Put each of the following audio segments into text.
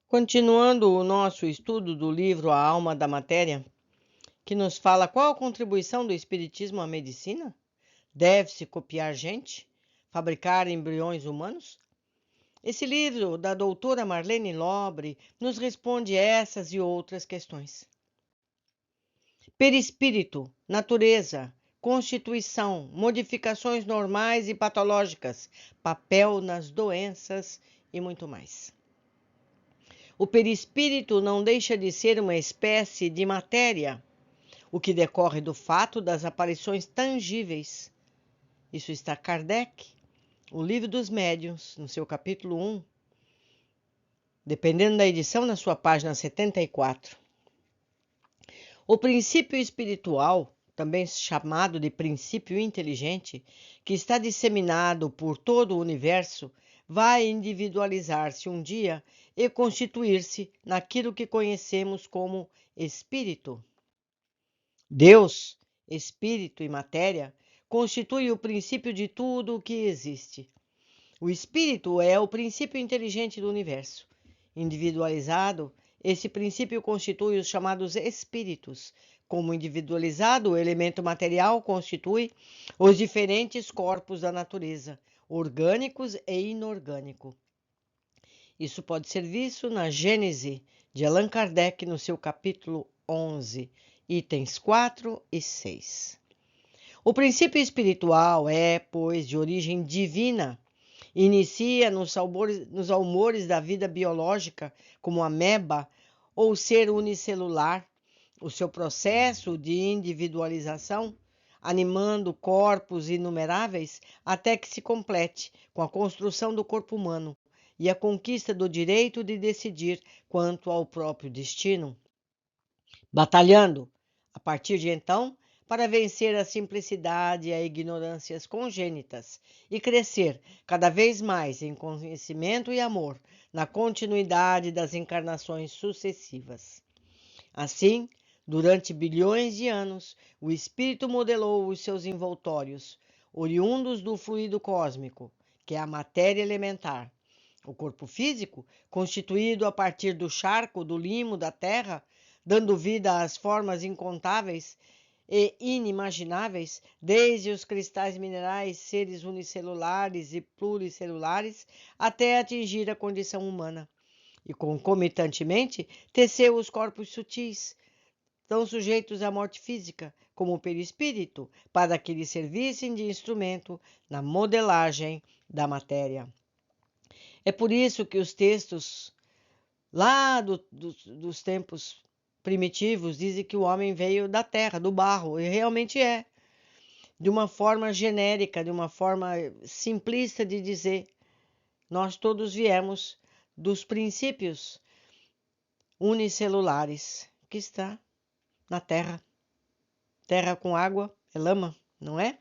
Continuando o nosso estudo do livro A Alma da Matéria, que nos fala qual a contribuição do Espiritismo à medicina? Deve-se copiar gente? Fabricar embriões humanos? Esse livro da doutora Marlene Nobre nos responde essas e outras questões. Perispírito, natureza, constituição, modificações normais e patológicas, papel nas doenças e muito mais. O perispírito não deixa de ser uma espécie de matéria, o que decorre do fato das aparições tangíveis. Isso está Kardec, o Livro dos Médiuns, no seu capítulo 1, dependendo da edição, na sua página 74. O princípio espiritual, também chamado de princípio inteligente, que está disseminado por todo o universo, vai individualizar-se um dia e constituir-se naquilo que conhecemos como espírito. Deus, espírito e matéria, constitui o princípio de tudo o que existe. O espírito é o princípio inteligente do universo. Individualizado, esse princípio constitui os chamados espíritos. Como individualizado, o elemento material constitui os diferentes corpos da natureza, orgânicos e inorgânicos. Isso pode ser visto na Gênese de Allan Kardec, no seu capítulo 11, itens 4 e 6. O princípio espiritual é, pois, de origem divina. Inicia nos almores da vida biológica, como ameba ou ser unicelular, o seu processo de individualização, animando corpos inumeráveis até que se complete com a construção do corpo humano e a conquista do direito de decidir quanto ao próprio destino, batalhando, a partir de então, para vencer a simplicidade e a ignorâncias congênitas e crescer cada vez mais em conhecimento e amor na continuidade das encarnações sucessivas. Assim, durante bilhões de anos, o espírito modelou os seus envoltórios, oriundos do fluido cósmico, que é a matéria elementar. O corpo físico, constituído a partir do charco, do limo, da terra, dando vida às formas incontáveis e inimagináveis, desde os cristais minerais, seres unicelulares e pluricelulares, até atingir a condição humana. E, concomitantemente, teceu os corpos sutis, tão sujeitos à morte física, como o perispírito, para que lhes servissem de instrumento na modelagem da matéria. É por isso que os textos lá dos tempos primitivos dizem que o homem veio da terra, do barro, e realmente é. De uma forma genérica, de uma forma simplista de dizer, nós todos viemos dos princípios unicelulares que está na terra. Terra com água é lama, não é?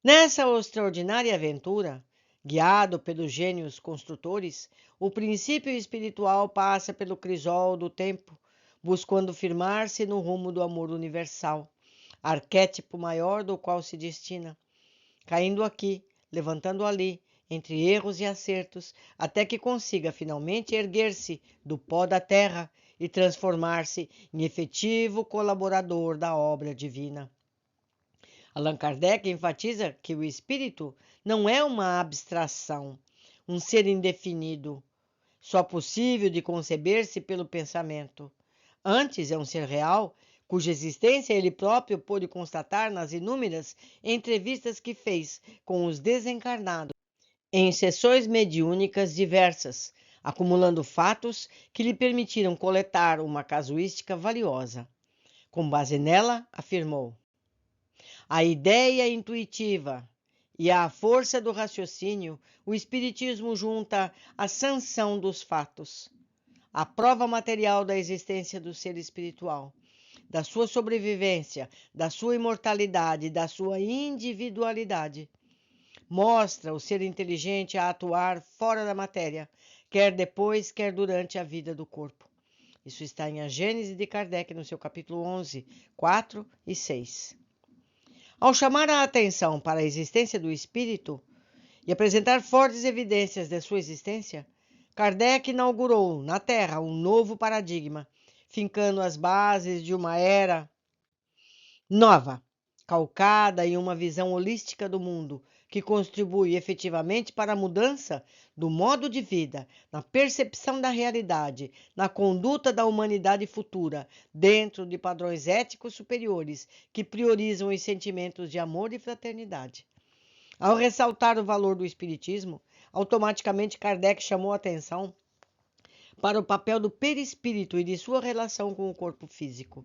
Nessa extraordinária aventura, guiado pelos gênios construtores, o princípio espiritual passa pelo crisol do tempo, buscando firmar-se no rumo do amor universal, arquétipo maior do qual se destina, caindo aqui, levantando ali, entre erros e acertos, até que consiga finalmente erguer-se do pó da terra e transformar-se em efetivo colaborador da obra divina. Allan Kardec enfatiza que o espírito não é uma abstração, um ser indefinido, só possível de conceber-se pelo pensamento. Antes, é um ser real, cuja existência ele próprio pôde constatar nas inúmeras entrevistas que fez com os desencarnados, em sessões mediúnicas diversas, acumulando fatos que lhe permitiram coletar uma casuística valiosa. Com base nela, afirmou: a ideia intuitiva e a força do raciocínio, o Espiritismo junta a sanção dos fatos, a prova material da existência do ser espiritual, da sua sobrevivência, da sua imortalidade, da sua individualidade. Mostra o ser inteligente a atuar fora da matéria, quer depois, quer durante a vida do corpo. Isso está em A Gênese de Kardec, no seu capítulo 11, 4 e 6. Ao chamar a atenção para a existência do espírito e apresentar fortes evidências de sua existência, Kardec inaugurou na Terra um novo paradigma, fincando as bases de uma era nova, calcada em uma visão holística do mundo, que contribui efetivamente para a mudança do modo de vida, na percepção da realidade, na conduta da humanidade futura, dentro de padrões éticos superiores que priorizam os sentimentos de amor e fraternidade. Ao ressaltar o valor do Espiritismo, automaticamente Kardec chamou a atenção para o papel do perispírito e de sua relação com o corpo físico.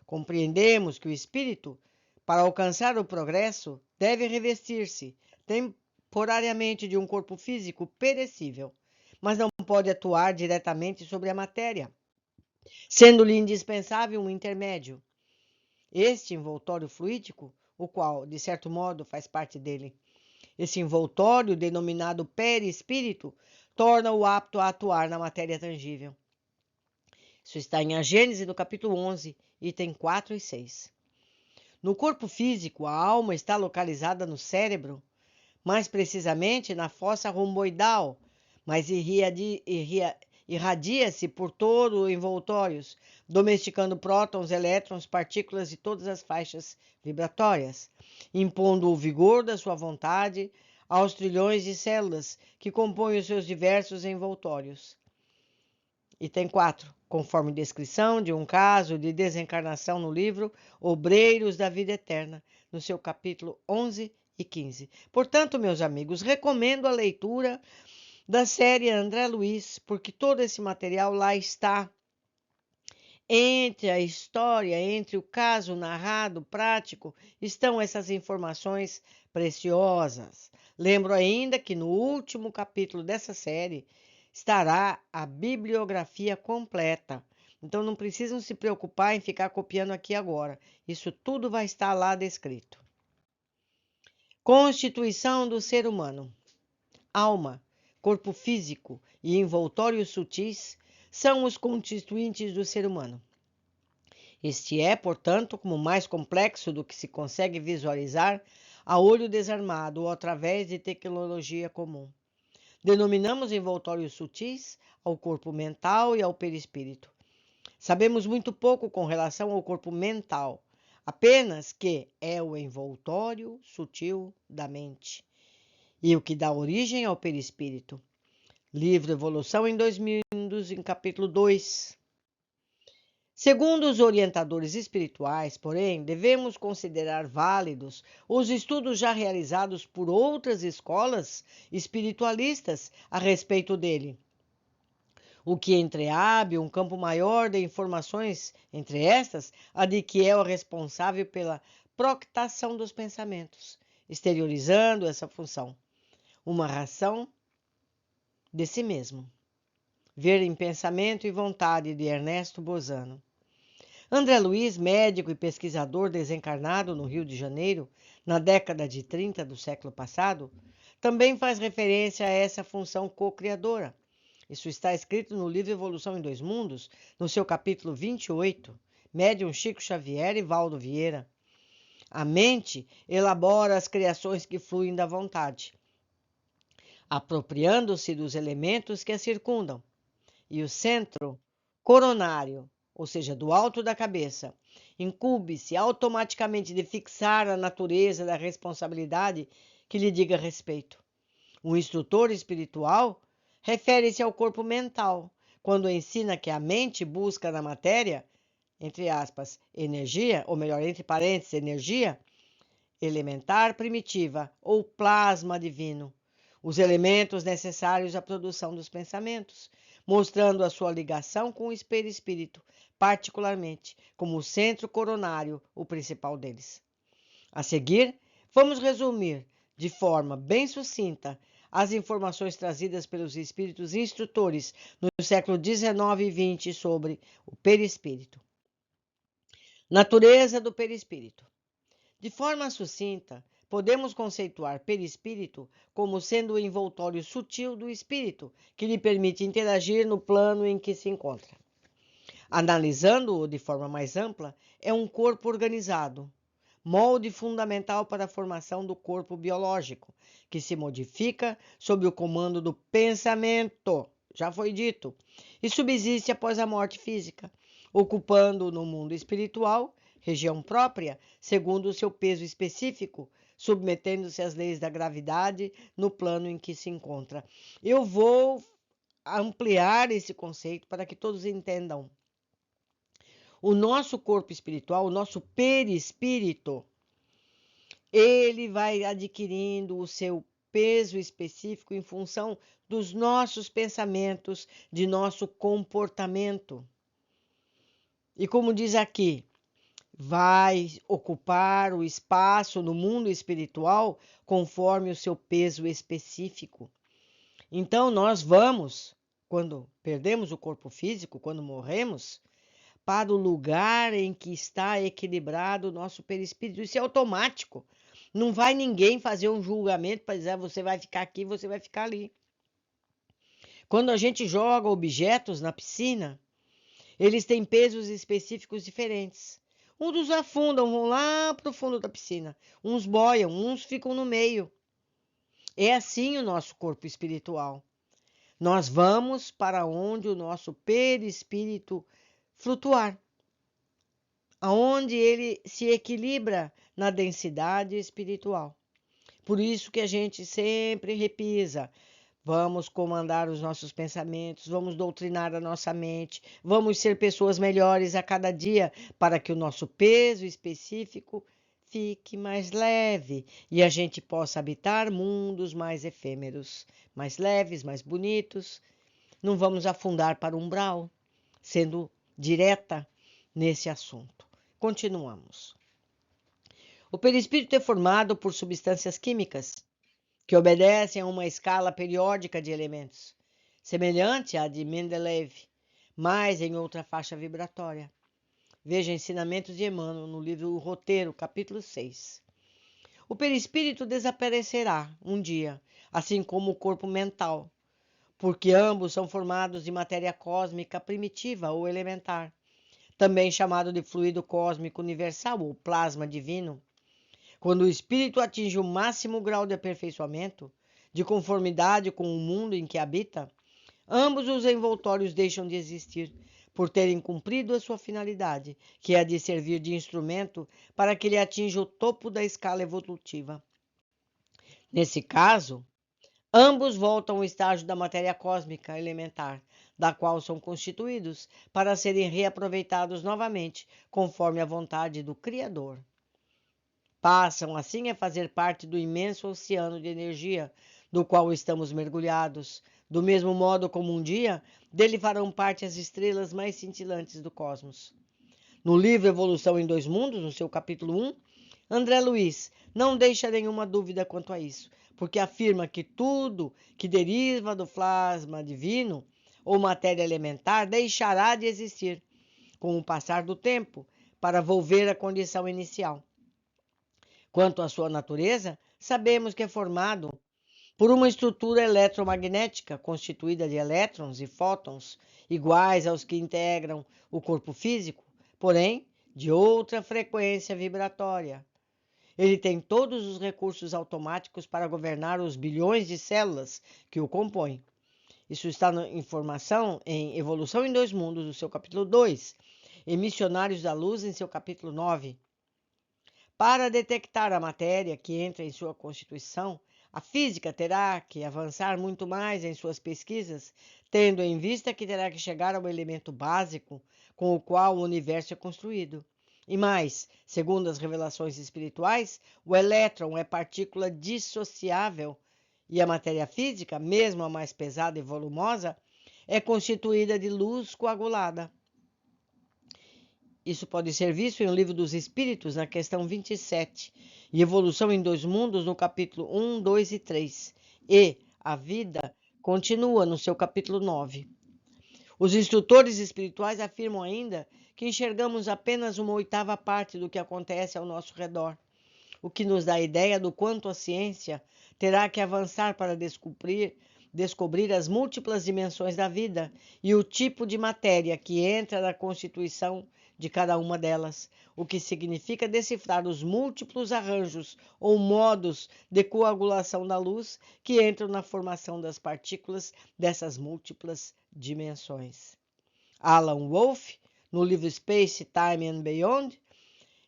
Compreendemos que o espírito, para alcançar o progresso, deve revestir-se temporariamente de um corpo físico perecível, mas não pode atuar diretamente sobre a matéria, sendo-lhe indispensável um intermédio, este envoltório fluídico, o qual, de certo modo, faz parte dele. Esse envoltório, denominado perispírito, torna-o apto a atuar na matéria tangível. Isso está em A Gênese, no capítulo 11, item 4 e 6. No corpo físico, a alma está localizada no cérebro, mais precisamente na fossa romboidal, mas irradia-se por todo o envoltórios, domesticando prótons, elétrons, partículas e todas as faixas vibratórias, impondo o vigor da sua vontade aos trilhões de células que compõem os seus diversos envoltórios. Item 4. Conforme descrição de um caso de desencarnação no livro Obreiros da Vida Eterna, no seu capítulo 11 e 15. Portanto, meus amigos, recomendo a leitura da série André Luiz, porque todo esse material lá está. Entre a história, entre o caso narrado, prático, estão essas informações preciosas. Lembro ainda que no último capítulo dessa série estará a bibliografia completa. Então não precisam se preocupar em ficar copiando aqui agora. Isso tudo vai estar lá descrito. Constituição do ser humano. Alma, corpo físico e envoltórios sutis são os constituintes do ser humano. Este é, portanto, como mais complexo do que se consegue visualizar a olho desarmado ou através de tecnologia comum. Denominamos envoltórios sutis ao corpo mental e ao perispírito. Sabemos muito pouco com relação ao corpo mental, apenas que é o envoltório sutil da mente e o que dá origem ao perispírito. Livro Evolução em 2000, em capítulo 2. Segundo os orientadores espirituais, porém, devemos considerar válidos os estudos já realizados por outras escolas espiritualistas a respeito dele, o que entreabre um campo maior de informações, entre estas, a de que é o responsável pela proctação dos pensamentos, exteriorizando essa função, uma ração de si mesmo. Ver em Pensamento e Vontade, de Ernesto Bozano. André Luiz, médico e pesquisador desencarnado no Rio de Janeiro, na década de 30 do século passado, também faz referência a essa função co-criadora. Isso está escrito no livro Evolução em Dois Mundos, no seu capítulo 28, Médium Chico Xavier e Valdo Vieira. A mente elabora as criações que fluem da vontade, apropriando-se dos elementos que a circundam, e o centro coronário, ou seja, do alto da cabeça, incumbe-se automaticamente de fixar a natureza da responsabilidade que lhe diga respeito. O instrutor espiritual refere-se ao corpo mental, quando ensina que a mente busca na matéria, entre aspas, energia, ou melhor, entre parênteses, energia, elementar primitiva ou plasma divino, os elementos necessários à produção dos pensamentos, mostrando a sua ligação com o perispírito, particularmente como o centro coronário, o principal deles. A seguir, vamos resumir, de forma bem sucinta, as informações trazidas pelos espíritos instrutores no século XIX e XX sobre o perispírito. Natureza do perispírito. De forma sucinta, podemos conceituar perispírito como sendo o envoltório sutil do espírito, que lhe permite interagir no plano em que se encontra. Analisando-o de forma mais ampla, é um corpo organizado, molde fundamental para a formação do corpo biológico, que se modifica sob o comando do pensamento. já foi dito, e subsiste após a morte física, ocupando no mundo espiritual região própria, segundo o seu peso específico, submetendo-se às leis da gravidade no plano em que se encontra. Eu vou ampliar esse conceito para que todos entendam. O nosso corpo espiritual, o nosso perispírito, ele vai adquirindo o seu peso específico em função dos nossos pensamentos, de nosso comportamento. E como diz aqui, vai ocupar o espaço no mundo espiritual conforme o seu peso específico. Então, nós vamos, quando perdemos o corpo físico, quando morremos, para o lugar em que está equilibrado o nosso perispírito. Isso é automático. Não vai ninguém fazer um julgamento para dizer você vai ficar aqui, você vai ficar ali. Quando a gente joga objetos na piscina, eles têm pesos específicos diferentes. Uns afundam, vão lá para o fundo da piscina. Uns boiam, uns ficam no meio. É assim o nosso corpo espiritual. Nós vamos para onde o nosso perispírito flutuar, aonde ele se equilibra na densidade espiritual. Por isso que a gente sempre repisa, vamos comandar os nossos pensamentos, vamos doutrinar a nossa mente, vamos ser pessoas melhores a cada dia para que o nosso peso específico fique mais leve e a gente possa habitar mundos mais efêmeros, mais leves, mais bonitos. Não vamos afundar para o umbral, sendo direta nesse assunto. Continuamos. O perispírito é formado por substâncias químicas que obedecem a uma escala periódica de elementos, semelhante à de Mendeleev, mas em outra faixa vibratória. Veja Ensinamentos de Emmanuel no livro O Roteiro, capítulo 6. O perispírito desaparecerá um dia, assim como o corpo mental, porque ambos são formados de matéria cósmica primitiva ou elementar, também chamado de fluido cósmico universal ou plasma divino. Quando o espírito atinge o máximo grau de aperfeiçoamento, de conformidade com o mundo em que habita, ambos os envoltórios deixam de existir, por terem cumprido a sua finalidade, que é a de servir de instrumento para que ele atinja o topo da escala evolutiva. Nesse caso, ambos voltam ao estágio da matéria cósmica elementar, da qual são constituídos, para serem reaproveitados novamente, conforme a vontade do Criador. Passam, assim, a fazer parte do imenso oceano de energia, do qual estamos mergulhados, do mesmo modo como um dia dele farão parte as estrelas mais cintilantes do cosmos. No livro Evolução em Dois Mundos, no seu capítulo 1, André Luiz não deixa nenhuma dúvida quanto a isso, porque afirma que tudo que deriva do plasma divino ou matéria elementar deixará de existir com o passar do tempo para volver à condição inicial. Quanto à sua natureza, sabemos que é formado por uma estrutura eletromagnética constituída de elétrons e fótons iguais aos que integram o corpo físico, porém de outra frequência vibratória. Ele tem todos os recursos automáticos para governar os bilhões de células que o compõem. Isso está na informação em Evolução em Dois Mundos, no seu capítulo 2, e Missionários da Luz, em seu capítulo 9. Para detectar a matéria que entra em sua constituição, a física terá que avançar muito mais em suas pesquisas, tendo em vista que terá que chegar ao elemento básico com o qual o universo é construído. E mais, segundo as revelações espirituais, o elétron é partícula dissociável e a matéria física, mesmo a mais pesada e volumosa, é constituída de luz coagulada. Isso pode ser visto em O Livro dos Espíritos, na questão 27, e Evolução em Dois Mundos, no capítulo 1, 2 e 3. E a vida continua no seu capítulo 9. Os instrutores espirituais afirmam ainda que enxergamos apenas uma oitava parte do que acontece ao nosso redor, o que nos dá a ideia do quanto a ciência terá que avançar para descobrir as múltiplas dimensões da vida e o tipo de matéria que entra na constituição de cada uma delas, o que significa decifrar os múltiplos arranjos ou modos de coagulação da luz que entram na formação das partículas dessas múltiplas dimensões. Alan Wolf, no livro Space, Time and Beyond,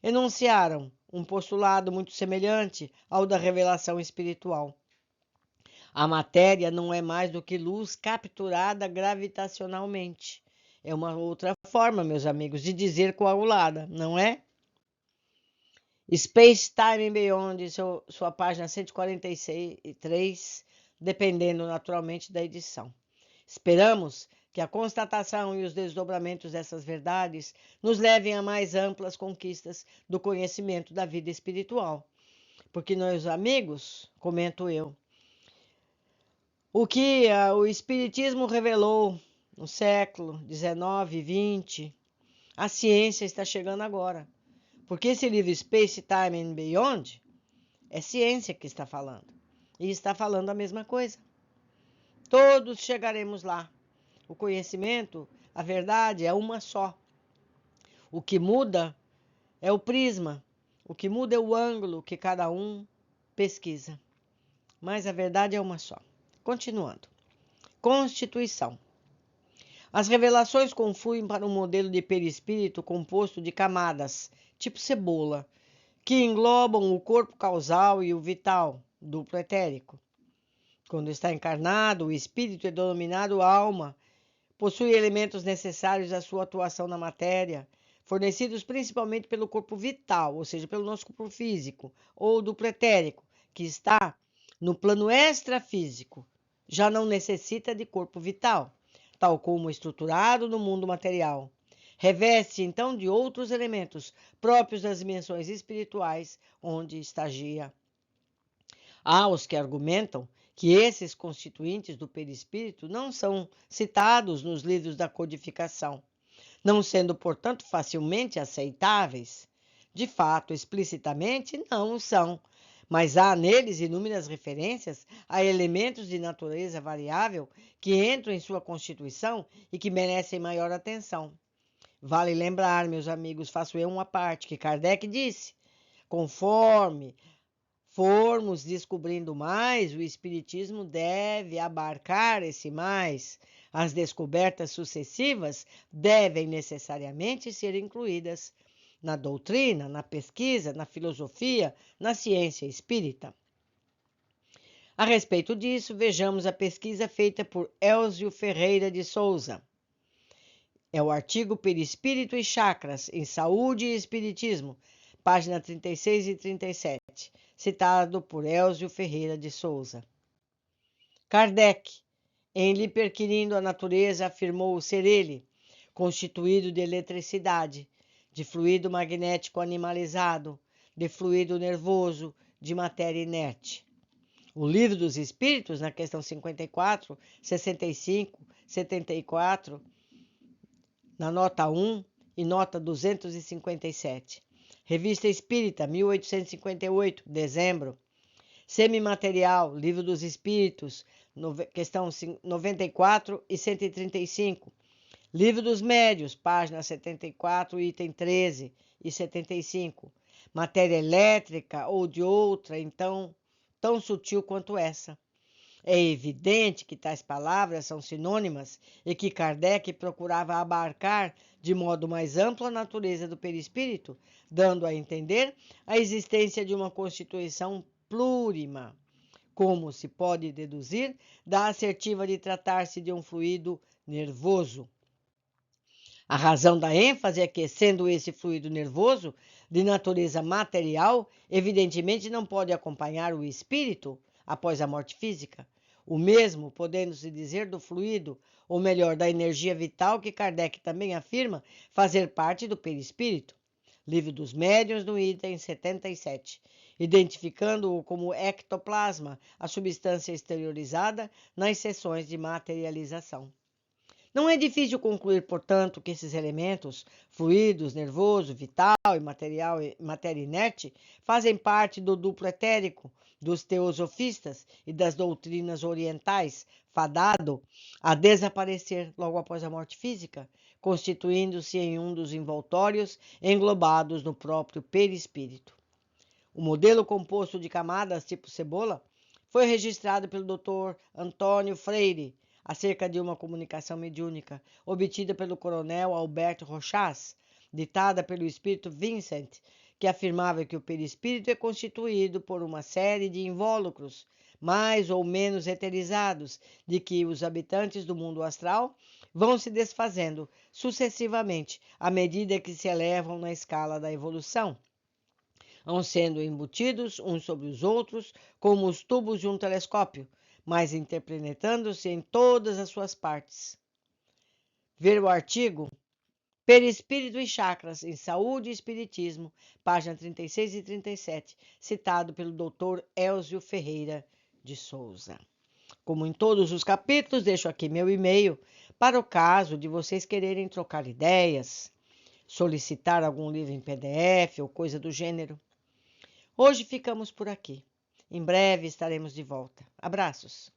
enunciaram um postulado muito semelhante ao da revelação espiritual. A matéria não é mais do que luz capturada gravitacionalmente. É uma outra forma, meus amigos, de dizer coagulada, não é? Space, Time and Beyond, sua página 143, dependendo naturalmente da edição. Esperamos que a constatação e os desdobramentos dessas verdades nos levem a mais amplas conquistas do conhecimento da vida espiritual. Porque, meus amigos, comento eu, o que o Espiritismo revelou no século XIX e XX, a ciência está chegando agora. Porque esse livro Space, Time and Beyond é ciência que está falando. E está falando a mesma coisa. Todos chegaremos lá. O conhecimento, a verdade é uma só. O que muda é o prisma. O que muda é o ângulo que cada um pesquisa. Mas a verdade é uma só. Continuando. Constituição. As revelações confluem para um modelo de perispírito composto de camadas, tipo cebola, que englobam o corpo causal e o vital, duplo etérico. Quando está encarnado, o espírito é denominado alma, possui elementos necessários à sua atuação na matéria, fornecidos principalmente pelo corpo vital, ou seja, pelo nosso corpo físico, ou duplo etérico, que está no plano extrafísico. Já não necessita de corpo vital, tal como estruturado no mundo material. Reveste, então, de outros elementos próprios das dimensões espirituais onde estagia. Há os que argumentam que esses constituintes do perispírito não são citados nos livros da codificação, não sendo, portanto, facilmente aceitáveis. De fato, explicitamente, não o são, mas há neles inúmeras referências a elementos de natureza variável que entram em sua constituição e que merecem maior atenção. Vale lembrar, meus amigos, faço eu uma parte, que Kardec disse, conforme formos descobrindo mais, o Espiritismo deve abarcar esse mais. As descobertas sucessivas devem necessariamente ser incluídas na doutrina, na pesquisa, na filosofia, na ciência espírita. A respeito disso, vejamos a pesquisa feita por Elzio Ferreira de Souza. É o artigo Perispírito e Chakras em Saúde e Espiritismo, página 36 e 37, citado por Elzio Ferreira de Souza. Kardec, em lhe perquirindo a natureza, afirmou ser ele, constituído de eletricidade, de fluido magnético animalizado, de fluido nervoso, de matéria inerte. O Livro dos Espíritos, na questão 54, 65, 74, na nota 1 e nota 257. Revista Espírita, 1858, dezembro. Semimaterial, Livro dos Espíritos, questão 94 e 135. Livro dos Médios, página 74, item 13 e 75. Matéria elétrica ou de outra, então, tão sutil quanto essa. É evidente que tais palavras são sinônimas e que Kardec procurava abarcar de modo mais amplo a natureza do perispírito, dando a entender a existência de uma constituição plurima, como se pode deduzir da assertiva de tratar-se de um fluido nervoso. A razão da ênfase é que, sendo esse fluido nervoso de natureza material, evidentemente não pode acompanhar o espírito após a morte física. O mesmo podendo-se dizer do fluido, ou melhor, da energia vital que Kardec também afirma fazer parte do perispírito. Livro dos Médiuns, no item 77, identificando-o como ectoplasma, a substância exteriorizada nas sessões de materialização. Não é difícil concluir, portanto, que esses elementos, fluidos, nervoso, vital e matéria inerte, fazem parte do duplo etérico dos teosofistas e das doutrinas orientais, fadado a desaparecer logo após a morte física, constituindo-se em um dos envoltórios englobados no próprio perispírito. O modelo composto de camadas tipo cebola foi registrado pelo Dr. Antônio Freire acerca de uma comunicação mediúnica obtida pelo coronel Alberto Rochas, ditada pelo espírito Vincent, que afirmava que o perispírito é constituído por uma série de invólucros, mais ou menos eterizados, de que os habitantes do mundo astral vão se desfazendo sucessivamente à medida que se elevam na escala da evolução, vão sendo embutidos uns sobre os outros, como os tubos de um telescópio, mas interpenetrando-se em todas as suas partes. Ver o artigo Perispírito e Chakras em Saúde e Espiritismo, página 36 e 37, citado pelo Dr. Elzio Ferreira de Souza. Como em todos os capítulos, deixo aqui meu e-mail para o caso de vocês quererem trocar ideias, solicitar algum livro em PDF ou coisa do gênero. Hoje ficamos por aqui. Em breve estaremos de volta. Abraços.